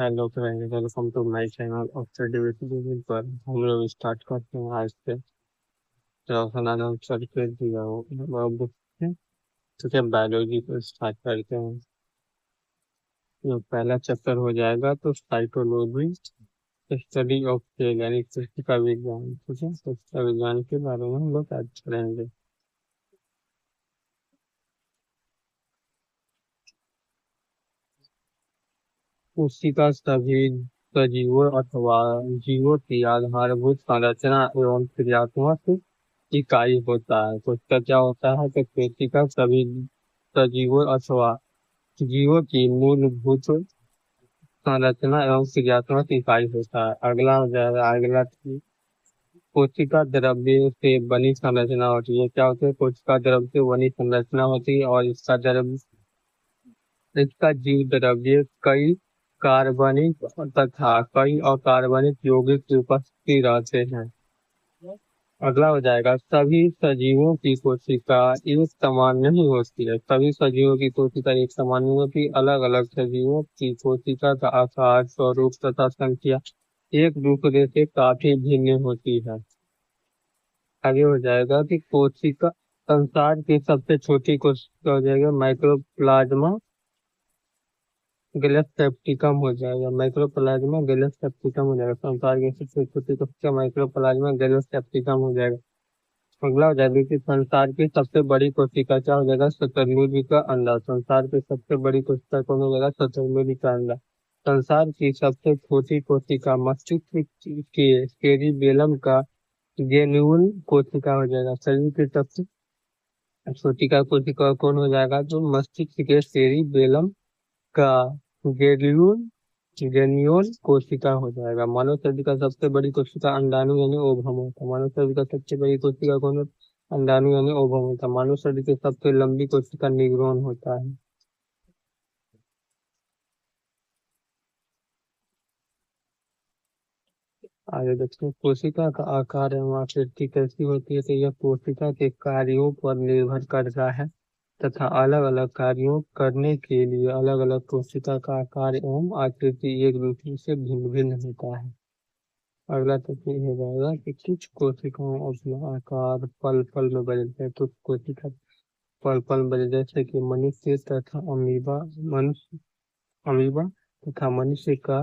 Hello friend, welcome to my channel of division पर हम लोग स्टार्ट करते हैं आज से। नाम सर कर दिया हो अब तो क्या बायोलॉजी को स्टार्ट करते हैं। जो पहला चैप्टर हो जाएगा तो साइकोलॉजी, स्टडी ऑफ सेल यानी कोशिका विज्ञान। ठीक है, कोशिका विज्ञान के बारे में हम लोग आज करेंगे। कोशिका सभी सजीवों अथवा जीवों की आधारभूत संरचना एवं क्रियात्मक इकाई होता है। कोशिका क्या होता है? तो कोशिका सभी सजीवों अथवा जीवों की मूलभूत संरचना एवं क्रियात्मक इकाई होता है। अगला हो जाएगा, अगला कोशिका द्रव्य से बनी संरचना होती है। क्या होती है? कोशिका द्रव्य से बनी संरचना होती है और इसका जीव द्रव्य कई कार्बनिक तथा कई अकार्बनिक यौगिक की उपस्थिति रहते हैं। अगला हो जाएगा, सभी सजीवों की कोशिका एक समान नहीं होती है। सभी सजीवों की कोशिका एक समान नहीं होती। अलग अलग सजीवों की कोशिका का आकार, स्वरूप तथा संख्या एक दूसरे से काफी भिन्न होती है। आगे हो जाएगा कि कोशिका संसार की सबसे छोटी कोशिका हो जाएगा माइक्रोप्लाज्मा गैलेक्स कैप्सिकम हो जाएगा। माइक्रोप्लाज्मा गैलेक्स कैप्सिकम हो जाएगा। संसार की सबसे छोटी कोशिका माइक्रोप्लाज्मा गैलेक्स कैप्सिकम हो जाएगा। अगला हो जाएगा कि संसार की सबसे बड़ी कोशिका क्या हो जाएगा? शतुरमुर्ग का अंडा। संसार की सबसे बड़ी कोशिका कौन हो जाएगा? शतुरमुर्ग का अंडा। संसार की सबसे छोटी कोशिका मस्तिष्क के सेरिबेलम का गेन्यूल कोशिका हो जाएगा। शरीर की सबसे छोटी का कोशिका कौन हो जाएगा? तो मस्तिष्क के सेरिबेलम का गेन्यूल गेनियोल कोशिका हो जाएगा। मानव शरीर का सबसे बड़ी कोशिका अंडाणु यानी ओवम होता है। मानव शरीर का सबसे बड़ी कोशिका कौन होता है? अंडाणु यानी ओवम होता है। मानव शरीर की सबसे लंबी कोशिका न्यूरॉन होता है। आगे देखते हैं, कोशिका का आकार एवं आकृति कैसी होती है? तो यह कोशिका के कार्यों पर निर्भर करता है तथा अलग अलग कार्यों करने के लिए अलग अलग कोशिका का आकार एवं आकृति एक दूसरे से भिन्न भिन्न होता है। अगला तथ्य हो जाएगा कि कुछ कोशिकाओं अपना आकार पल पल में बदलते हैं। कुछ कोशिका पल पल में बदल, जैसे कि मनुष्य तथा अमीबा तथा मनुष्य का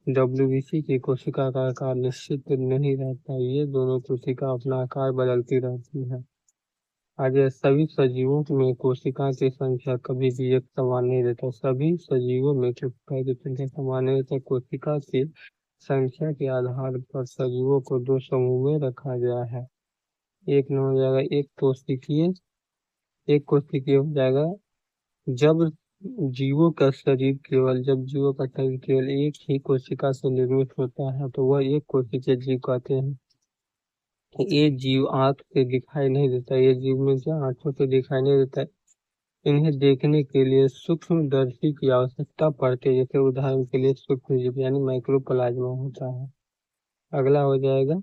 डब्ल्यूबीसी की कोशिका का आकार निश्चित नहीं रहता। ये दोनों कोशिका अपना आकार बदलती रहती है। आगे, सभी सजीवों में कोशिका की संख्या कभी भी एक समान नहीं रहता। सभी सजीवों में कोशिका की संख्या समान नहीं रहता। कोशिका की संख्या के आधार पर सजीवों को दो समूह में रखा गया है। एक में हो जाएगा एक कोशिकीय हो जाएगा जब जब जीवों का शरीर केवल एक ही कोशिका से निर्मित होता है तो वह एक कोशिकीय जीव कहते हैं। ये जीव आंख से दिखाई नहीं देता। ये जीव में क्या आंखों से दिखाई नहीं देता है। इन्हें देखने के लिए सूक्ष्मदर्शी की आवश्यकता पड़ती है। जैसे उदाहरण के लिए सूक्ष्म जीव यानी माइक्रोप्लाज्मा होता है। अगला हो जाएगा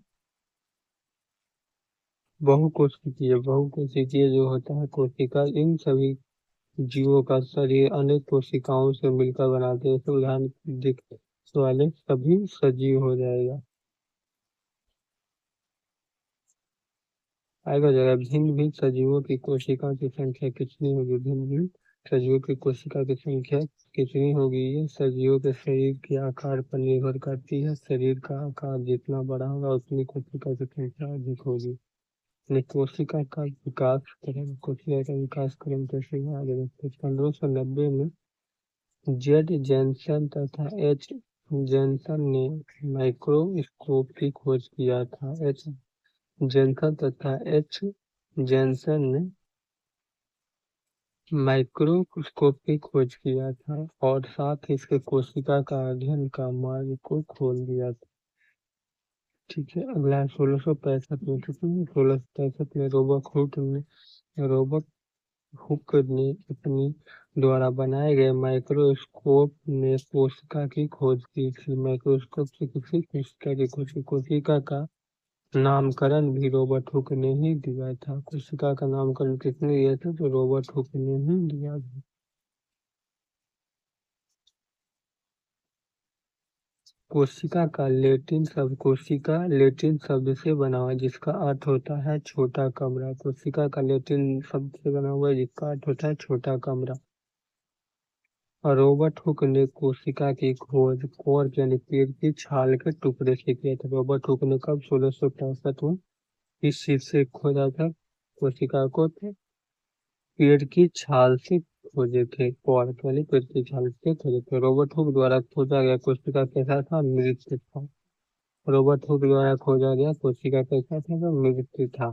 बहुकोशिकीय जो होता है कोशिका। इन सभी जीवों का शरीर अनेक कोशिकाओं से मिलकर बनाते हैं। जैसे उदाहरण दिख वाले सभी सजीव हो जाएगा। आगे हो जाएगा, भिन्न भिन्न सजीवों की कोशिका की संख्या कितनी होगी? भिन्न भिन्न सजीवों की कोशिका की संख्या कितनी होगी? ये सजीवों के शरीर के आकार पर निर्भर करती है। शरीर का आकार जितना बड़ा होगा उतनी कोशिका की संख्या अधिक होगी। यानी कोशिका का विकास क्रम कैसे हुआ? आगे देखते हैं। 1590 में जेड जैनसन तथा एच जैनसन ने माइक्रोस्कोप की खोज किया था। एच जैनसन तथा एच जैनसन ने माइक्रोस्कोप की खोज किया था और साथ ही इसके कोशिका का अध्ययन का मार्ग को खोल दिया था। ठीक है, अगला है 1665 में। 1665 में रॉबर्ट हुक ने अपनी द्वारा बनाए गए माइक्रोस्कोप ने कोशिका की खोज की थी। माइक्रोस्कोप से किसी कोशिका की खोज की। कोशिका का नामकरण भी रॉबर्ट हुक ने ही दिया था। कोशिका का नामकरण किसने दिया था? तो रॉबर्ट हुक ने ही दिया था। कोशिका का कोशिका लैटिन शब्द से बना हुआ है जिसका अर्थ होता है छोटा कमरा। कोशिका का लैटिन शब्द से बना हुआ है जिसका अर्थ होता है छोटा कमरा। और रॉबर्ट हुक ने कोशिका की खोज कॉर्क यानी पेड़ की छाल के टुकड़े से किया था। रॉबर्ट हुक ने कब 1665 में इस चीज से खोजा था कोशिका को? थे पेड़ की छाल से खोजे थे, कॉर्क वाली पेड़ की छाल से खोजे थे। रॉबर्ट हुक द्वारा खोजा गया कोशिका कैसा था? मृत था। रॉबर्ट हुक द्वारा खोजा गया कोशिका कैसा था? तो मृत था।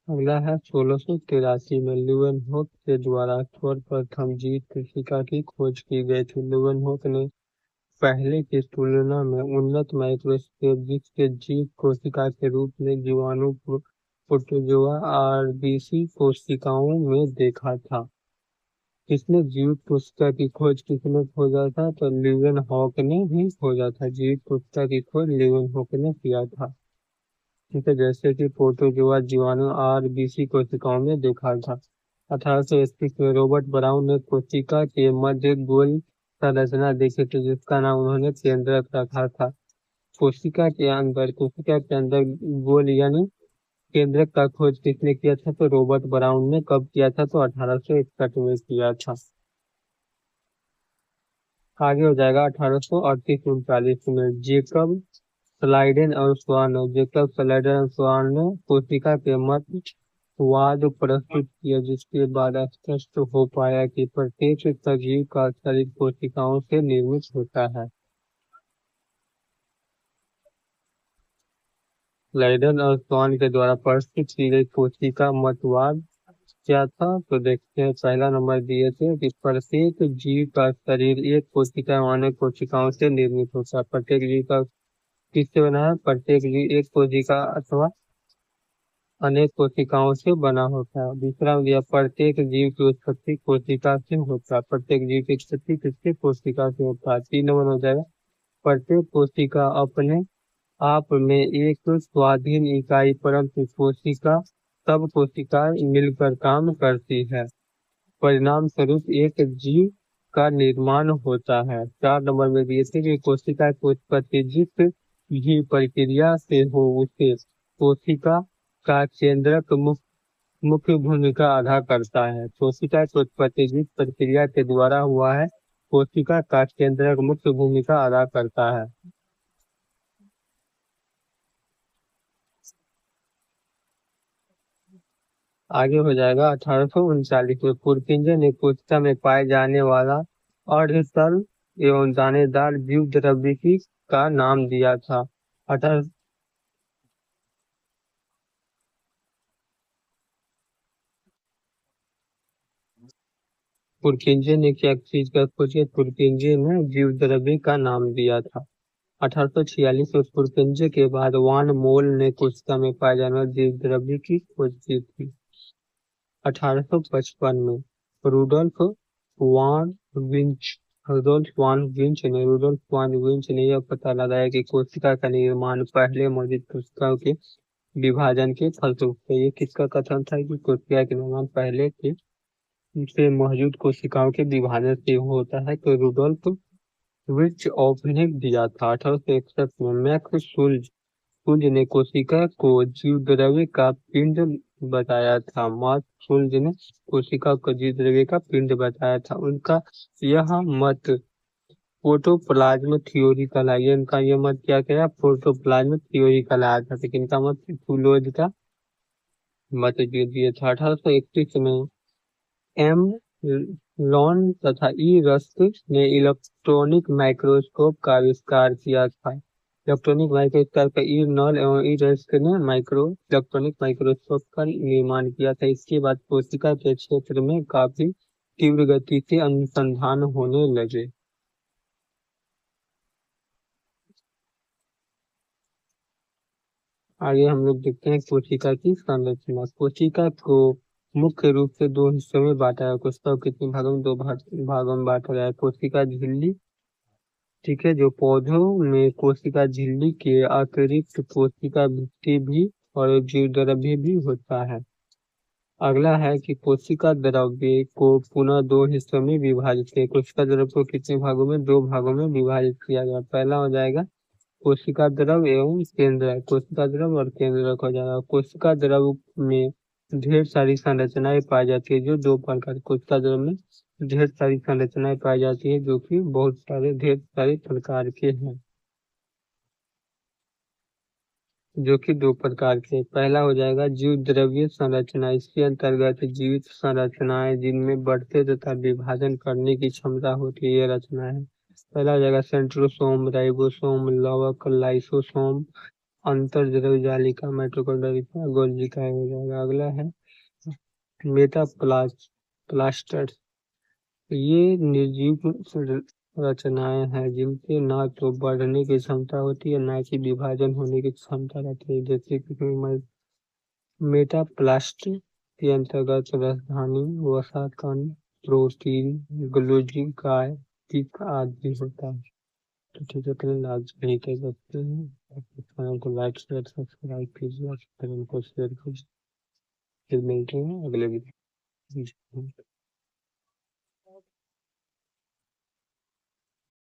अगला है 1683 में ल्यूवेनहोक के द्वारा सर्वप्रथम जीवित कोशिका की खोज की गई थी। ल्यूवेनहोक ने पहले की तुलना में उन्नत माइक्रोस्कोप जिसके जीव कोशिका के रूप में जीवाणु प्रोटोजोआ आरबीसी कोशिकाओं में देखा था। किसने जीवित कोशिका की खोज किसने खोजा था? तो ल्यूवेनहॉक ने ही खोजा था। जीवित कोशिका की खोज ल्यूवेनहॉक ने किया था। ठीक है, जैसे कि प्रोटोजोआ जीवाणु आरबीसी कोशिकाओं में देखा था। 1831 में रॉबर्ट ब्राउन ने कोशिका के मध्य गोल संरचना देखी थी जिसका नाम उन्होंने केंद्रक रखा था। कोशिका के अंदर गोल यानी केंद्रक का खोज किसने किया था? तो रॉबर्ट ब्राउन ने कब किया था? तो 1861 में किया था। आगे हो जाएगा 1838-39 में जेकब स्लाइडन और स्वान ने कोशिका के मतवाद प्रस्तुत किया जिसके बाद स्पष्ट हो पाया कि प्रत्येक सजीव का शरीर कोशिकाओं से निर्मित होता है। स्लाइडन और स्वान के द्वारा प्रस्तुत की गई कोशिका मतवाद क्या था? तो देखते हैं, पहला नंबर दिए थे कि प्रत्येक जीव का शरीर एक कोशिका मानव कोशिकाओं से निर्मित होता है। प्रत्येक जीव का किससे बना है? प्रत्येक जीव एक कोशिका अथवा अनेक कोशिकाओं से बना होता है। दूसरा हो गया प्रत्येक जीव की उत्पत्ति कोशिका से होता है। प्रत्येक जीव की उत्पत्ति किससे? कोशिका से होता है। 3 नंबर हो जाएगा प्रत्येक कोशिका अपने आप में एक स्वाधीन इकाई परंतु कोशिका सब कोशिकाएं मिलकर काम करती है। परिणाम स्वरूप एक जीव का निर्माण होता है। 4 नंबर में दिए थे कि कोशिका की उत्पत्ति जिस भी प्रक्रिया से हो उसे कोशिका का केंद्रक मुख्य भूमिका अदा करता है। कोशिका की उत्पत्ति जिस प्रक्रिया के द्वारा हुआ है कोशिका का केंद्रक मुख्य भूमिका अदा करता है। आगे हो जाएगा 1839 में पुरकिंजर ने कोशिका में पाए जाने वाला अर्धतल एवं दानेदार द्विद्रव्यकी का नाम दिया था। अठारह पुरकिंजर ने क्या चीज का खोज किया? पुरकिंजर ने द्विद्रव्य का नाम दिया था। 1846 में पुरकिंजर के बाद वान मोल ने कोशिका में पाए जाने वाले द्विद्रव्य की खोज की थी। 1855 में रुडोल्फ वान विंच रुडोल्फ वान विंच ने यह पता लगाया कि कोशिका का निर्माण पहले मौजूद कोशिकाओं के विभाजन के फलस्वरूप है। ये किसका कथन था कि कोशिका का निर्माण पहले के से मौजूद कोशिकाओं के विभाजन से होता है? तो रुडोल्फ विच ने दिया था। 1861 में मैक्स शुल्ज ने कोशिका को जीवद्रव्य का पिंड बताया था। मार्क शुल्ज ने कोशिका को जीवद्रव्य का पिंड बताया था। उनका यह मत प्रोटोप्लाज्म थ्योरी कहलाया। इनका यह मत क्या कहलाया? प्रोटोप्लाज्म थ्योरी कहलाया था। लेकिन इनका मत शुल्ज का मत जो दिया था। 1831 में एम लॉन तथा ई रस्क ने इलेक्ट्रॉनिक माइक्रोस्कोप का आविष्कार किया था। इलेक्ट्रॉनिक माइक्रोस्कोप का ई नॉल एवं ई रस्क ने इलेक्ट्रॉनिक माइक्रोस्कोप का निर्माण किया था। इसके बाद कोशिका के क्षेत्र में काफी तीव्र गति से अनुसंधान होने लगे। आगे हम लोग देखते हैं कोशिका की संरचना। कोशिका को मुख्य रूप से 2 हिस्सों में बांटा है। कोशिका को कितने भागों में? 2 भागों में बांटा गया है। कोशिका झिल्ली, ठीक है, जो पौधों में कोशिका झिल्ली के अतिरिक्त कोशिका भित्ति भी और जीवद्रव्य भी होता है। अगला है कि कोशिका द्रव्य को पुनः दो हिस्सों में विभाजित किया। कोशिका द्रव्य को कितने भागों में? दो भागों में विभाजित किया गया। पहला हो जाएगा कोशिका द्रव एवं केंद्रक। कोशिका द्रव और केंद्रक हो जाएगा। कोशिका द्रव में ढेर सारी संरचनाएं पाई जाती है, जो दो प्रकार। कोशिका द्रव में ढेर सारी संरचनाएं पाई जाती है, जो कि बहुत सारे ढेर सारे प्रकार के हैं, जो कि दो प्रकार के। पहला हो जाएगा जीव द्रव्य संरचना। इसके अंतर्गत जीवित संरचनाएं जिनमें बढ़ते तथा विभाजन करने की क्षमता होती है, ये रचना है। पहला हो जाएगा सेंट्रोसोम, राइबोसोम, लवक, लाइसोसोम, अंतर्द्रव्य जालिका, माइटोकॉन्ड्रिया, गोल्गी हो जाएगा। अगला है मेटाप्लास्टर। ये निर्जीव रचनाएं हैं जिनके ना तो बढ़ने की क्षमता होती है, ना कि विभाजन होने की क्षमता रहती है। जैसे कि मेटाप्लास्ट के अंतर्गत राजधानी, वसा, कण, प्रोटीन, ग्लूकोज, पिक आदि होता है। तो ठीक है, फ्रेंड आज यहीं तक रखते हैं। चैनल को लाइक शेयर सब्सक्राइब कीजिए, चैनल को शेयर कीजिए। फिर मिलते हैं अगले वीडियो में।